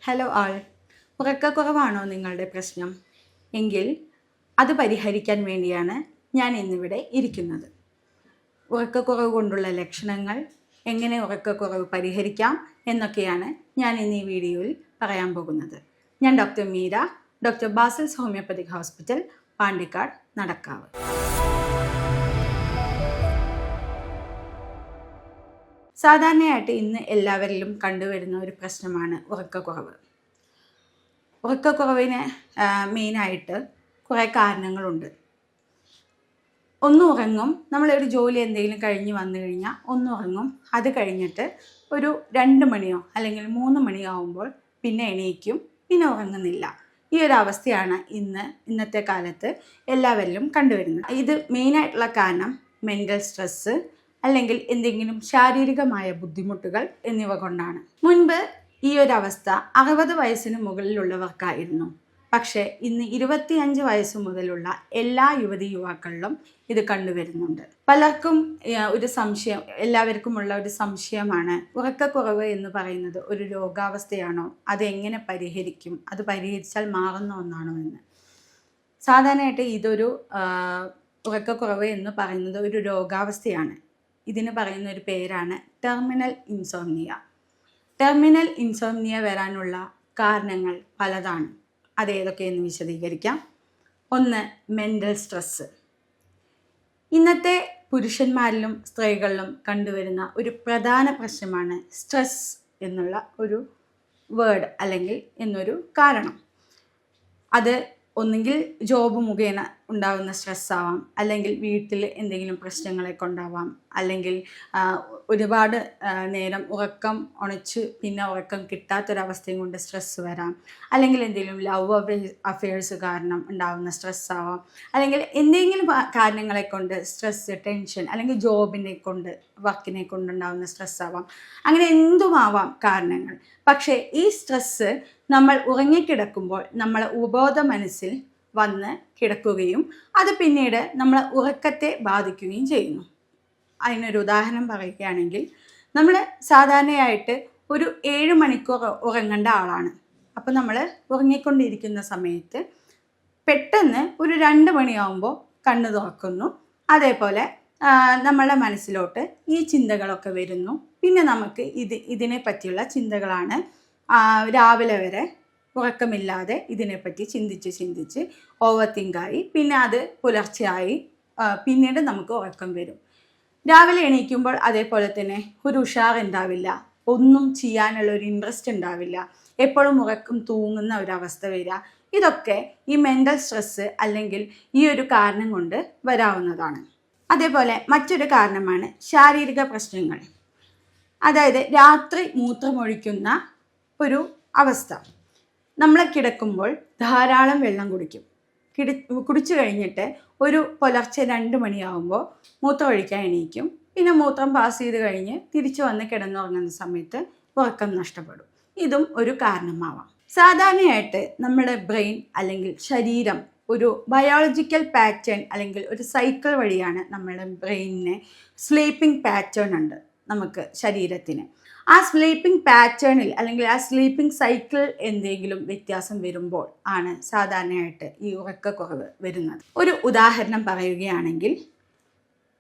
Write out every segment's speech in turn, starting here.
Hello ആൾ, ഉറക്കക്കുറവാണോ നിങ്ങളുടെ പ്രശ്നം? എങ്കിൽ അത് പരിഹരിക്കാൻ വേണ്ടിയാണ് ഞാൻ ഇന്നിവിടെ ഇരിക്കുന്നത്. ഉറക്കക്കുറവ് കൊണ്ടുള്ള ലക്ഷണങ്ങൾ, എങ്ങനെ ഉറക്കക്കുറവ് പരിഹരിക്കാം എന്നൊക്കെയാണ് ഞാൻ ഇന്ന് ഈ വീഡിയോയിൽ പറയാൻ പോകുന്നത്. ഞാൻ doctor Meera, doctor Basil's homoeopathic hospital, Pandikkad, Nadakkavu. സാധാരണയായിട്ട് ഇന്ന് എല്ലാവരിലും കണ്ടുവരുന്ന ഒരു പ്രശ്നമാണ് ഉറക്കക്കുറവ്. ഉറക്കക്കുറവിന് മെയിനായിട്ട് കുറേ കാരണങ്ങളുണ്ട്. ഒന്ന് ഉറങ്ങും, നമ്മളൊരു ജോലി എന്തെങ്കിലും കഴിഞ്ഞ് വന്നു കഴിഞ്ഞാൽ ഒന്ന് ഉറങ്ങും. അത് കഴിഞ്ഞിട്ട് ഒരു 2 മണിയോ അല്ലെങ്കിൽ 3 മണിയോ ആകുമ്പോൾ പിന്നെ എണീക്കും, പിന്നെ ഉറങ്ങുന്നില്ല. ഈ ഒരു അവസ്ഥയാണ് ഇന്നത്തെ കാലത്ത് എല്ലാവരിലും കണ്ടുവരുന്നത്. ഇത് മെയിനായിട്ടുള്ള കാരണം മെൻ്റൽ സ്ട്രെസ്സ് അല്ലെങ്കിൽ എന്തെങ്കിലും ശാരീരികമായ ബുദ്ധിമുട്ടുകൾ എന്നിവ കൊണ്ടാണ്. മുൻപ് ഈ ഒരു അവസ്ഥ 60 വയസ്സിന് മുകളിലുള്ളവർക്കായിരുന്നു. പക്ഷേ ഇന്ന് 25 വയസ്സ് മുതലുള്ള എല്ലാ യുവതി യുവാക്കളിലും ഇത് കണ്ടുവരുന്നുണ്ട്. പലർക്കും ഒരു സംശയം, എല്ലാവർക്കുമുള്ള ഒരു സംശയമാണ്, ഉറക്കക്കുറവ് എന്ന് പറയുന്നത് ഒരു രോഗാവസ്ഥയാണോ? അത് എങ്ങനെ പരിഹരിക്കും? അത് പരിഹരിച്ചാൽ മാറുന്ന ഒന്നാണോ എന്ന്. സാധാരണയായിട്ട് ഇതൊരു ഉറക്കക്കുറവ് എന്ന് പറയുന്നത് ഒരു രോഗാവസ്ഥയാണ്. ഇതിന് പറയുന്ന ഒരു പേരാണ് ടെർമിനൽ ഇൻസോംനിയ. ടെർമിനൽ ഇൻസോംനിയ വരാനുള്ള കാരണങ്ങൾ പലതാണ്. അതേതൊക്കെയെന്ന് വിശദീകരിക്കാം. 1. Mental stress. ഇന്നത്തെ പുരുഷന്മാരിലും സ്ത്രീകളിലും കണ്ടുവരുന്ന ഒരു പ്രധാന പ്രശ്നമാണ് സ്ട്രെസ് എന്നുള്ള ഒരു വേർഡ് അല്ലെങ്കിൽ എന്നൊരു കാരണം. അത് ഒന്നുകിൽ ജോബ് മുഖേന ഉണ്ടാകുന്ന സ്ട്രെസ്സാവാം, അല്ലെങ്കിൽ വീട്ടിൽ എന്തെങ്കിലും പ്രശ്നങ്ങളെ കൊണ്ടാവാം, അല്ലെങ്കിൽ ഒരുപാട് നേരം ഉറക്കം ഉണച്ച് പിന്നെ ഉറക്കം കിട്ടാത്തൊരവസ്ഥയും കൊണ്ട് സ്ട്രെസ്സ് വരാം, അല്ലെങ്കിൽ എന്തെങ്കിലും ലവ് അഫെയർസ് കാരണം ഉണ്ടാകുന്ന സ്ട്രെസ്സാവാം, അല്ലെങ്കിൽ എന്തെങ്കിലും കാരണങ്ങളെ കൊണ്ട് സ്ട്രെസ്സ്, ടെൻഷൻ, അല്ലെങ്കിൽ ജോബിനെ കൊണ്ട് വർക്കിനെ കൊണ്ടുണ്ടാകുന്ന സ്ട്രെസ്സാവാം. അങ്ങനെ എന്തുമാവാം കാരണങ്ങൾ. പക്ഷേ ഈ സ്ട്രെസ്സ് നമ്മൾ ഉറങ്ങിക്കിടക്കുമ്പോൾ നമ്മളെ ഉപബോധ മനസ്സിൽ വന്ന് കിടക്കുകയും അത് പിന്നീട് നമ്മളെ ഉറക്കത്തെ ബാധിക്കുകയും ചെയ്യുന്നു. അതിനൊരു ഉദാഹരണം പറയുകയാണെങ്കിൽ, നമ്മൾ സാധാരണയായിട്ട് ഒരു 7 മണിക്കൂർ ഉറങ്ങേണ്ട ആളാണ്. അപ്പോൾ നമ്മൾ ഉറങ്ങിക്കൊണ്ടിരിക്കുന്ന സമയത്ത് പെട്ടെന്ന് ഒരു 2 മണിയാകുമ്പോൾ കണ്ണ് തുറക്കുന്നു. അതേപോലെ നമ്മളുടെ മനസ്സിലോട്ട് ഈ ചിന്തകളൊക്കെ വരുന്നു. പിന്നെ നമുക്ക് ഇതിനെ പറ്റിയുള്ള ചിന്തകളാണ് രാവിലെ വരെ ഉറക്കമില്ലാതെ ഇതിനെപ്പറ്റി ചിന്തിച്ച് ഓവർ തിങ്കായി, പിന്നെ അത് പുലർച്ചെയായി, പിന്നീട് നമുക്ക് ഉറക്കം വരും. രാവിലെ എണീക്കുമ്പോൾ അതേപോലെ തന്നെ ഒരു ഉഷാറുണ്ടാവില്ല, ഒന്നും ചെയ്യാനുള്ള ഒരു ഇൻട്രസ്റ്റ് ഉണ്ടാവില്ല, എപ്പോഴും ഉറക്കം തൂങ്ങുന്ന ഒരവസ്ഥ വരിക. ഇതൊക്കെ ഈ മെൻ്റൽ സ്ട്രെസ്സ് അല്ലെങ്കിൽ ഈ ഒരു കാരണം കൊണ്ട് വരാവുന്നതാണ്. അതേപോലെ മറ്റൊരു കാരണമാണ് ശാരീരിക പ്രശ്നങ്ങൾ. അതായത് രാത്രി മൂത്രമൊഴിക്കുന്ന ഒരു അവസ്ഥ. നമ്മൾ കിടക്കുമ്പോൾ ധാരാളം വെള്ളം കുടിച്ചു കഴിഞ്ഞിട്ട് ഒരു പുലർച്ചെ 2 മണിയാകുമ്പോൾ മൂത്രം ഒഴിക്കാൻ എണീക്കും. പിന്നെ മൂത്രം പാസ് ചെയ്ത് കഴിഞ്ഞ് തിരിച്ചു വന്ന് കിടന്നുറങ്ങുന്ന സമയത്ത് ഉറക്കം നഷ്ടപ്പെടും. ഇതും ഒരു കാരണമാവാം. സാധാരണയായിട്ട് നമ്മുടെ ബ്രെയിൻ അല്ലെങ്കിൽ ശരീരം ഒരു ബയോളജിക്കൽ പാറ്റേൺ അല്ലെങ്കിൽ ഒരു സൈക്കിൾ വഴിയാണ് നമ്മുടെ ബ്രെയിനിന് സ്ലീപ്പിംഗ് പാറ്റേൺ ഉണ്ട് നമുക്ക് ശരീരത്തിന്. ആ സ്ലീപ്പിംഗ് പാറ്റേണിൽ അല്ലെങ്കിൽ ആ സ്ലീപ്പിംഗ് സൈക്കിൾ എന്തെങ്കിലും വ്യത്യാസം വരുമ്പോൾ ആണ് സാധാരണയായിട്ട് ഈ ഉറക്കക്കുറവ് വരുന്നത്. ഒരു ഉദാഹരണം പറയുകയാണെങ്കിൽ,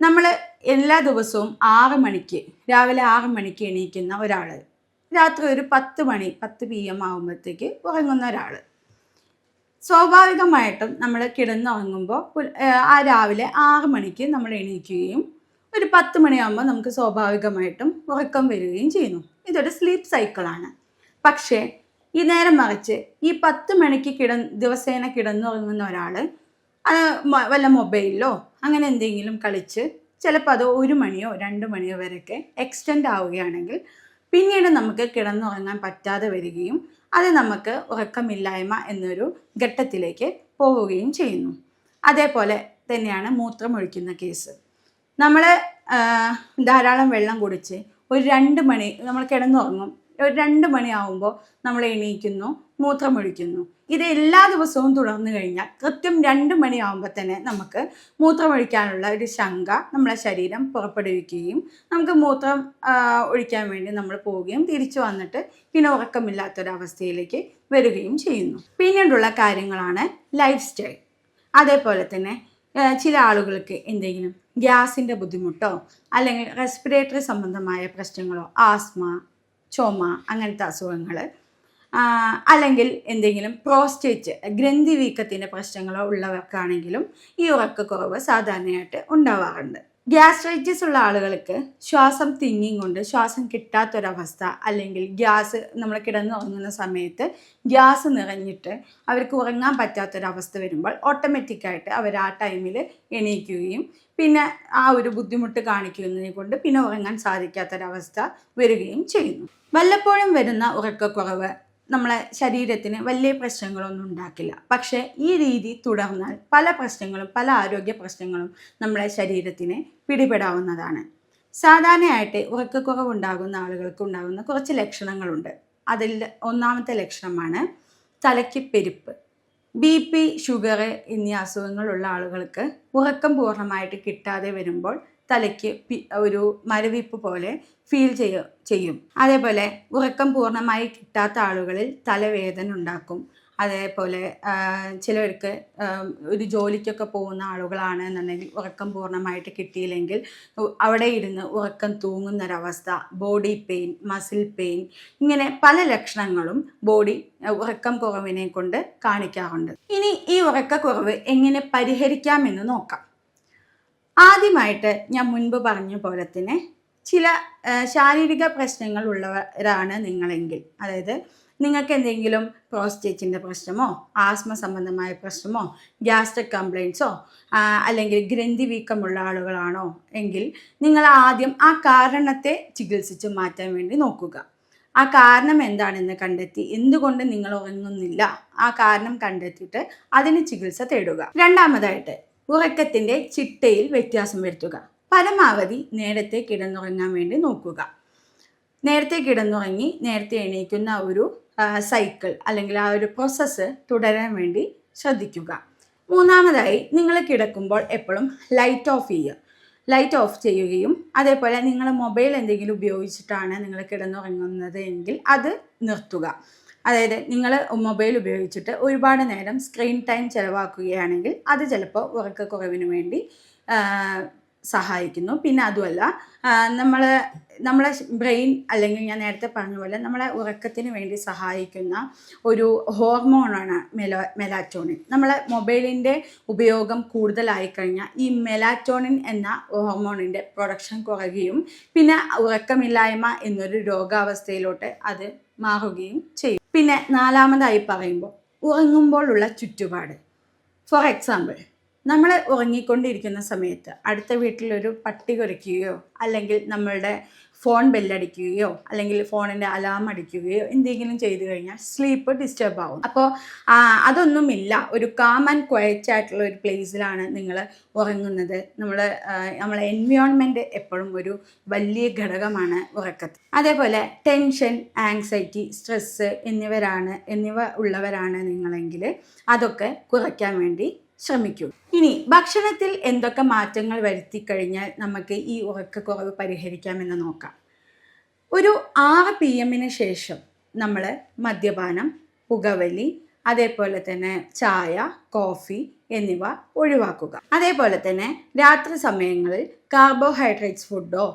നമ്മൾ എല്ലാ ദിവസവും രാവിലെ 6 മണിക്ക് എണീക്കുന്ന ഒരാൾ രാത്രി ഒരു 10 PM ആകുമ്പോഴത്തേക്ക് ഉറങ്ങുന്ന ഒരാൾ, സ്വാഭാവികമായിട്ടും നമ്മൾ കിടന്നുറങ്ങുമ്പോൾ ആ രാവിലെ 6 മണിക്ക് നമ്മൾ എണീക്കുകയും ഒരു 10 മണിയാകുമ്പോൾ നമുക്ക് സ്വാഭാവികമായിട്ടും ഉറക്കം വരികയും ചെയ്യുന്നു. ഇതൊരു സ്ലീപ്പ് സൈക്കിളാണ്. പക്ഷേ ഈ നേരെ മറിച്ച് ഈ 10 മണിക്ക് ദിവസേന കിടന്നുറങ്ങുന്ന ഒരാൾ വല്ല മൊബൈലിലോ അങ്ങനെ എന്തെങ്കിലും കളിച്ച് ചിലപ്പോൾ അത് 1 മണിയോ 2 മണിയോ വരെയൊക്കെ എക്സ്റ്റെൻഡ് ആവുകയാണെങ്കിൽ പിന്നീട് നമുക്ക് കിടന്നുറങ്ങാൻ പറ്റാതെ വരികയും അത് നമുക്ക് ഉറക്കമില്ലായ്മ എന്നൊരു ഘട്ടത്തിലേക്ക് പോവുകയും ചെയ്യുന്നു. അതേപോലെ തന്നെയാണ് മൂത്രമൊഴിക്കുന്ന കേസ്. നമ്മൾ ധാരാളം വെള്ളം കുടിച്ച് ഒരു 2 മണി നമ്മൾ കിടന്നുറങ്ങും. ഒരു 2 മണിയാവുമ്പോൾ നമ്മൾ എണീക്കുന്നു, മൂത്രമൊഴിക്കുന്നു. ഇത് എല്ലാ ദിവസവും തുടർന്നു കഴിഞ്ഞാൽ കൃത്യം 2 മണിയാവുമ്പോൾ തന്നെ നമുക്ക് മൂത്രമൊഴിക്കാനുള്ള ഒരു ശങ്ക നമ്മളെ ശരീരം പുറപ്പെടുവിക്കുകയും നമുക്ക് മൂത്രം ഒഴിക്കാൻ വേണ്ടി നമ്മൾ പോവുകയും തിരിച്ചു വന്നിട്ട് പിന്നെ ഉറക്കമില്ലാത്തൊരവസ്ഥയിലേക്ക് വരികയും ചെയ്യുന്നു. പിന്നീടുള്ള കാര്യങ്ങളാണ് ലൈഫ് സ്റ്റൈൽ. അതേപോലെ തന്നെ ചില ആളുകൾക്ക് എന്തെങ്കിലും ഗ്യാസിൻ്റെ ബുദ്ധിമുട്ടോ അല്ലെങ്കിൽ റെസ്പിറേറ്ററി സംബന്ധമായ പ്രശ്നങ്ങളോ, ആസ്മ, ചുമ, അങ്ങനത്തെ അസുഖങ്ങൾ, അല്ലെങ്കിൽ എന്തെങ്കിലും പ്രോസ്റ്റേറ്റ് ഗ്രന്ഥി വീക്കത്തിൻ്റെ പ്രശ്നങ്ങളോ ഉള്ളവർക്കാണെങ്കിലും ഈ ഉറക്കക്കുറവ് സാധാരണയായിട്ട് ഉണ്ടാവാറുണ്ട്. ഗ്യാസ്ട്രൈറ്റിസ് ഉള്ള ആളുകൾക്ക് ശ്വാസം തിങ്ങിയും കൊണ്ട് ശ്വാസം കിട്ടാത്തൊരവസ്ഥ, അല്ലെങ്കിൽ ഗ്യാസ് നമ്മൾ കിടന്നുറങ്ങുന്ന സമയത്ത് ഗ്യാസ് നിറഞ്ഞിട്ട് അവർക്ക് ഉറങ്ങാൻ പറ്റാത്തൊരവസ്ഥ വരുമ്പോൾ ഓട്ടോമാറ്റിക്കായിട്ട് അവർ ആ ടൈമിൽ എണീക്കുകയും പിന്നെ ആ ഒരു ബുദ്ധിമുട്ട് കാണിക്കുന്നതിനെ കൊണ്ട് പിന്നെ ഉറങ്ങാൻ സാധിക്കാത്തൊരവസ്ഥ വരികയും ചെയ്യുന്നു. വല്ലപ്പോഴും വരുന്ന ഉറക്കക്കുറവ് നമ്മളെ ശരീരത്തിന് വലിയ പ്രശ്നങ്ങളൊന്നും ഉണ്ടാക്കില്ല. പക്ഷേ ഈ രീതി തുടർന്നാൽ പല പ്രശ്നങ്ങളും, പല ആരോഗ്യ പ്രശ്നങ്ങളും നമ്മളെ ശരീരത്തിന് പിടിപെടാവുന്നതാണ്. സാധാരണയായിട്ട് ഉറക്കക്കുറവ് ഉണ്ടാകുന്ന ആളുകൾക്ക് ഉണ്ടാകുന്ന കുറച്ച് ലക്ഷണങ്ങളുണ്ട്. അതിൽ ഒന്നാമത്തെ ലക്ഷണമാണ് തലയ്ക്ക് പെരുപ്പ്. BP, ഷുഗർ എന്നീ അസുഖങ്ങളുള്ള ആളുകൾക്ക് ഉറക്കം പൂർണ്ണമായിട്ട് കിട്ടാതെ വരുമ്പോൾ തലയ്ക്ക് ഒരു മരവിപ്പ് പോലെ ഫീൽ ചെയ്യും. അതേപോലെ ഉറക്കം പൂർണ്ണമായി കിട്ടാത്ത ആളുകളിൽ തലവേദന ഉണ്ടാക്കും. അതേപോലെ ചിലർക്ക് ഒരു ജോലിക്കൊക്കെ പോകുന്ന ആളുകളാണെന്നുണ്ടെങ്കിൽ ഉറക്കം പൂർണ്ണമായിട്ട് കിട്ടിയില്ലെങ്കിൽ അവിടെ ഇരുന്ന് ഉറക്കം തൂങ്ങുന്നൊരവസ്ഥ, ബോഡി പെയിൻ, മസിൽ പെയിൻ, ഇങ്ങനെ പല ലക്ഷണങ്ങളും ഉറക്കം കുറവിനെ കൊണ്ട് കാണിക്കാറുണ്ട്. ഇനി ഈ ഉറക്കക്കുറവ് എങ്ങനെ പരിഹരിക്കാമെന്ന് നോക്കാം. ആദ്യമായിട്ട് ഞാൻ മുൻപ് പറഞ്ഞ പോലെ തന്നെ ചില ശാരീരിക പ്രശ്നങ്ങൾ ഉള്ളവരാണ് നിങ്ങളെങ്കിൽ, അതായത് നിങ്ങൾക്ക് എന്തെങ്കിലും പ്രോസ്റ്റേറ്റിൻ്റെ പ്രശ്നമോ, ആസ്മ സംബന്ധമായ പ്രശ്നമോ, ഗ്യാസ്ട്രിക് കംപ്ലയിൻസോ, അല്ലെങ്കിൽ ഗ്രന്ഥി വീക്കമുള്ള ആളുകളാണോ എങ്കിൽ നിങ്ങൾ ആദ്യം ആ കാരണത്തെ ചികിത്സിച്ച് മാറ്റാൻ വേണ്ടി നോക്കുക. ആ കാരണം എന്താണെന്ന് കണ്ടെത്തി എന്തുകൊണ്ട് നിങ്ങൾ ഉറങ്ങുന്നില്ല ആ കാരണം കണ്ടെത്തിയിട്ട് അതിന് ചികിത്സ തേടുക. രണ്ടാമതായിട്ട് ഉറക്കത്തിൻ്റെ ചിട്ടയിൽ വ്യത്യാസം വരുത്തുക. പരമാവധി നേരത്തെ കിടന്നുറങ്ങാൻ വേണ്ടി നോക്കുക. നേരത്തെ കിടന്നുറങ്ങി നേരത്തെ എണീക്കുന്ന ഒരു സൈക്കിൾ അല്ലെങ്കിൽ ആ ഒരു പ്രോസസ്സ് തുടരാൻ വേണ്ടി ശ്രദ്ധിക്കുക. മൂന്നാമതായി നിങ്ങൾ കിടക്കുമ്പോൾ എപ്പോഴും ലൈറ്റ് ഓഫ് ചെയ്യുകയും അതേപോലെ നിങ്ങൾ മൊബൈൽ എന്തെങ്കിലും ഉപയോഗിച്ചിട്ടാണ് നിങ്ങൾ കിടന്നുറങ്ങുന്നത് എങ്കിൽ അത് നിർത്തുക. അതായത് നിങ്ങൾ മൊബൈൽ ഉപയോഗിച്ചിട്ട് ഒരുപാട് നേരം സ്ക്രീൻ ടൈം ചിലവാക്കുകയാണെങ്കിൽ അത് ചിലപ്പോൾ ഉറക്കക്കുറവിന് വേണ്ടി സഹായിക്കുന്നു. പിന്നെ അതുമല്ല, നമ്മളെ ബ്രെയിൻ, അല്ലെങ്കിൽ ഞാൻ നേരത്തെ പറഞ്ഞ പോലെ നമ്മളെ ഉറക്കത്തിന് വേണ്ടി സഹായിക്കുന്ന ഒരു ഹോർമോണാണ് മെലാറ്റോണിൻ. നമ്മളെ മൊബൈലിൻ്റെ ഉപയോഗം കൂടുതലായി കഴിഞ്ഞാൽ ഈ മെലാറ്റോണിൻ എന്ന ഹോർമോണിൻ്റെ പ്രൊഡക്ഷൻ കുറയുകയും പിന്നെ ഉറക്കമില്ലായ്മ എന്നൊരു രോഗാവസ്ഥയിലോട്ട് അത് മാറുകയും ചെയ്യും. പിന്നെ നാലാമതായി പറയുമ്പോൾ ഉറങ്ങുമ്പോഴുള്ള ചുറ്റുപാട്. ഫോർ എക്സാമ്പിൾ, നമ്മൾ ഉറങ്ങിക്കൊണ്ടിരിക്കുന്ന സമയത്ത് അടുത്ത വീട്ടിലൊരു പട്ടി കുരയ്ക്കുകയോ അല്ലെങ്കിൽ നമ്മളുടെ ഫോൺ ബെല്ലടിക്കുകയോ അല്ലെങ്കിൽ ഫോണിൻ്റെ അലാം അടിക്കുകയോ എന്തെങ്കിലും ചെയ്തു കഴിഞ്ഞാൽ സ്ലീപ്പ് ഡിസ്റ്റർബ് ആവും. അപ്പോൾ അതൊന്നുമില്ല, ഒരു കാം ആൻഡ് ക്വയറ്റ് ആയിട്ടുള്ള ഒരു പ്ലേസിലാണ് നിങ്ങൾ ഉറങ്ങുന്നത്. നമ്മളെ എൻവയോൺമെൻറ്റ് എപ്പോഴും ഒരു വലിയ ഘടകമാണ് ഉറക്കത്തിൽ. അതേപോലെ ടെൻഷൻ, ആങ്സൈറ്റി, സ്ട്രെസ്സ് എന്നിവ ഉള്ളവരാണ് നിങ്ങളെങ്കിൽ അതൊക്കെ കുറയ്ക്കാൻ വേണ്ടി ശ്രമിക്കൂ. ഇനി ഭക്ഷണത്തിൽ എന്തൊക്കെ മാറ്റങ്ങൾ വരുത്തി കഴിഞ്ഞാൽ നമുക്ക് ഈ ഉറക്കക്കുറവ് പരിഹരിക്കാമെന്ന് നോക്കാം. ഒരു 6 PM ശേഷം നമ്മൾ മദ്യപാനം, പുകവലി, അതേപോലെ തന്നെ ചായ, കോഫി എന്നിവ ഒഴിവാക്കുക. അതേപോലെ തന്നെ രാത്രി സമയങ്ങളിൽ കാർബോഹൈഡ്രേറ്റ്സ് ഫുഡോ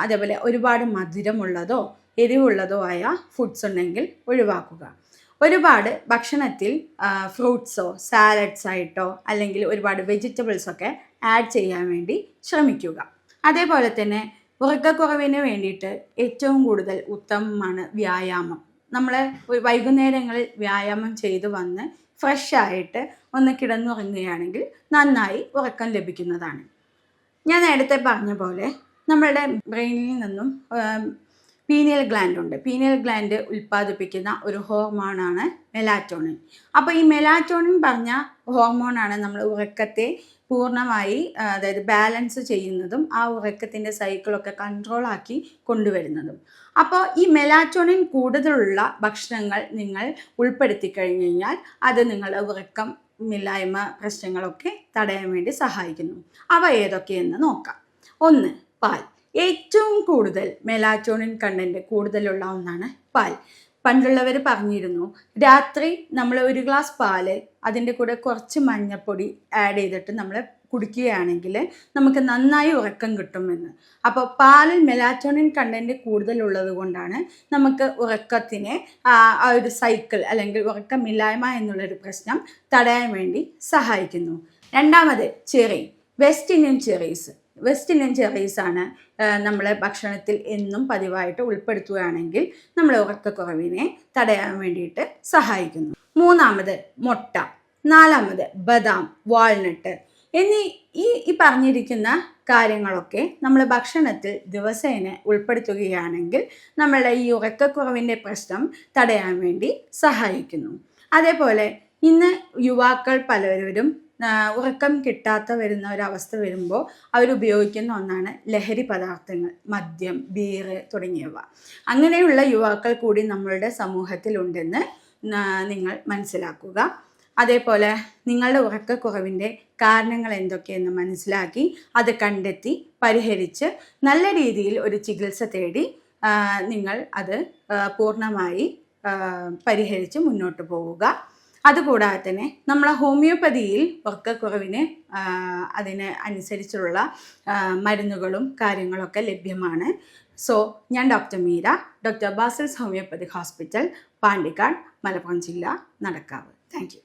അതേപോലെ ഒരുപാട് മധുരമുള്ളതോ എരിവുള്ളതോ ആയ ഫുഡ്സ് ഉണ്ടെങ്കിൽ ഒഴിവാക്കുക. ഒരുപാട് ഭക്ഷണത്തിൽ ഫ്രൂട്ട്സോ സാലഡ്സ് ആയിട്ടോ അല്ലെങ്കിൽ ഒരുപാട് വെജിറ്റബിൾസൊക്കെ ആഡ് ചെയ്യാൻ വേണ്ടി ശ്രമിക്കുക. അതേപോലെ തന്നെ ഉറക്കക്കുറവിന് വേണ്ടിയിട്ട് ഏറ്റവും കൂടുതൽ ഉത്തമമാണ് വ്യായാമം. നമ്മൾ വൈകുന്നേരങ്ങളിൽ വ്യായാമം ചെയ്ത് വന്ന് ഫ്രഷ് ആയിട്ട് ഒന്ന് കിടന്നുറങ്ങുകയാണെങ്കിൽ നന്നായി ഉറക്കം ലഭിക്കുന്നതാണ്. ഞാൻ നേരത്തെ പറഞ്ഞ പോലെ നമ്മളുടെ ബ്രെയിനിൽ നിന്നും പീനിയൽ ഗ്ലാൻഡ് ഉണ്ട്. പീനിയൽ ഗ്ലാൻഡ് ഉൽപ്പാദിപ്പിക്കുന്ന ഒരു ഹോർമോണാണ് മെലാറ്റോണിൻ. അപ്പോൾ ഈ മെലാറ്റോണിൻ പറഞ്ഞ ഹോർമോണാണ് നമ്മൾ ഉറക്കത്തെ പൂർണ്ണമായി, അതായത് ബാലൻസ് ചെയ്യുന്നതും ആ ഉറക്കത്തിൻ്റെ സൈക്കിളൊക്കെ കൺട്രോളാക്കി കൊണ്ടുവരുന്നതും. അപ്പോൾ ഈ മെലാറ്റോണിൻ കൂടുതലുള്ള ഭക്ഷണങ്ങൾ നിങ്ങൾ ഉൾപ്പെടുത്തി കഴിഞ്ഞ് കഴിഞ്ഞാൽ അത് നിങ്ങളുടെ ഉറക്കമില്ലായ്മ പ്രശ്നങ്ങളൊക്കെ തടയാൻ വേണ്ടി സഹായിക്കുന്നു. അവ ഏതൊക്കെയെന്ന് നോക്കാം. 1. പാൽ. ഏറ്റവും കൂടുതൽ മെലാറ്റോണിൻ കണ്ടന്റ് കൂടുതലുള്ള ഒന്നാണ് പാൽ. പണ്ടുള്ളവർ പറഞ്ഞിരുന്നു, രാത്രി നമ്മൾ ഒരു ഗ്ലാസ് പാല് അതിൻ്റെ കൂടെ കുറച്ച് മഞ്ഞൾപ്പൊടി ആഡ് ചെയ്തിട്ട് നമ്മൾ കുടിക്കുകയാണെങ്കിൽ നമുക്ക് നന്നായി ഉറക്കം കിട്ടുമെന്ന്. അപ്പോൾ പാലിൽ മെലാറ്റോണിൻ കണ്ടന്റ് കൂടുതലുള്ളത് കൊണ്ടാണ് നമുക്ക് ഉറക്കത്തിനെ ആ ഒരു സൈക്കിൾ അല്ലെങ്കിൽ ഉറക്കമില്ലായ്മ എന്നുള്ളൊരു പ്രശ്നം തടയാൻ വേണ്ടി സഹായിക്കുന്നു. 2. ചെറി. വെസ്റ്റ് ഇന്ത്യൻ ചെറീസാണ് നമ്മൾ ഭക്ഷണത്തിൽ എന്നും പതിവായിട്ട് ഉൾപ്പെടുത്തുകയാണെങ്കിൽ നമ്മൾ ഉറക്കക്കുറവിനെ തടയാൻ വേണ്ടിയിട്ട് സഹായിക്കുന്നു. 3. മുട്ട. 4. ബദാം, വാൾനട്ട് എന്നീ ഈ പറഞ്ഞിരിക്കുന്ന കാര്യങ്ങളൊക്കെ നമ്മൾ ഭക്ഷണത്തിൽ ദിവസേന ഉൾപ്പെടുത്തുകയാണെങ്കിൽ നമ്മളുടെ ഈ ഉറക്കക്കുറവിൻ്റെ പ്രശ്നം തടയാൻ വേണ്ടി സഹായിക്കുന്നു. അതേപോലെ ഇന്ന് യുവാക്കൾ പലരും ഉറക്കം കിട്ടാത്ത വരുന്ന ഒരവസ്ഥ വരുമ്പോൾ അവരുപയോഗിക്കുന്ന ഒന്നാണ് ലഹരി പദാർത്ഥങ്ങൾ, മദ്യം, ബീറ് തുടങ്ങിയവ. അങ്ങനെയുള്ള യുവാക്കൾ കൂടി നമ്മളുടെ സമൂഹത്തിലുണ്ടെന്ന് നിങ്ങൾ മനസ്സിലാക്കുക. അതേപോലെ നിങ്ങളുടെ ഉറക്കക്കുറവിൻ്റെ കാരണങ്ങൾ എന്തൊക്കെയെന്ന് മനസ്സിലാക്കി അത് കണ്ടെത്തി പരിഹരിച്ച് നല്ല രീതിയിൽ ഒരു ചികിത്സ തേടി നിങ്ങൾ അത് പൂർണ്ണമായി പരിഹരിച്ച് മുന്നോട്ട് പോവുക. അതുകൂടാതെ തന്നെ നമ്മളെ ഹോമിയോപ്പതിയിൽ ഉറക്കക്കുറവിന് അതിന് അനുസരിച്ചുള്ള മരുന്നുകളും കാര്യങ്ങളൊക്കെ ലഭ്യമാണ്. സോ ഞാൻ doctor Meera, doctor Basil's homoeopathic hospital, Pandikkad, Malappuram ജില്ല, നടക്കാവ്. Thank you.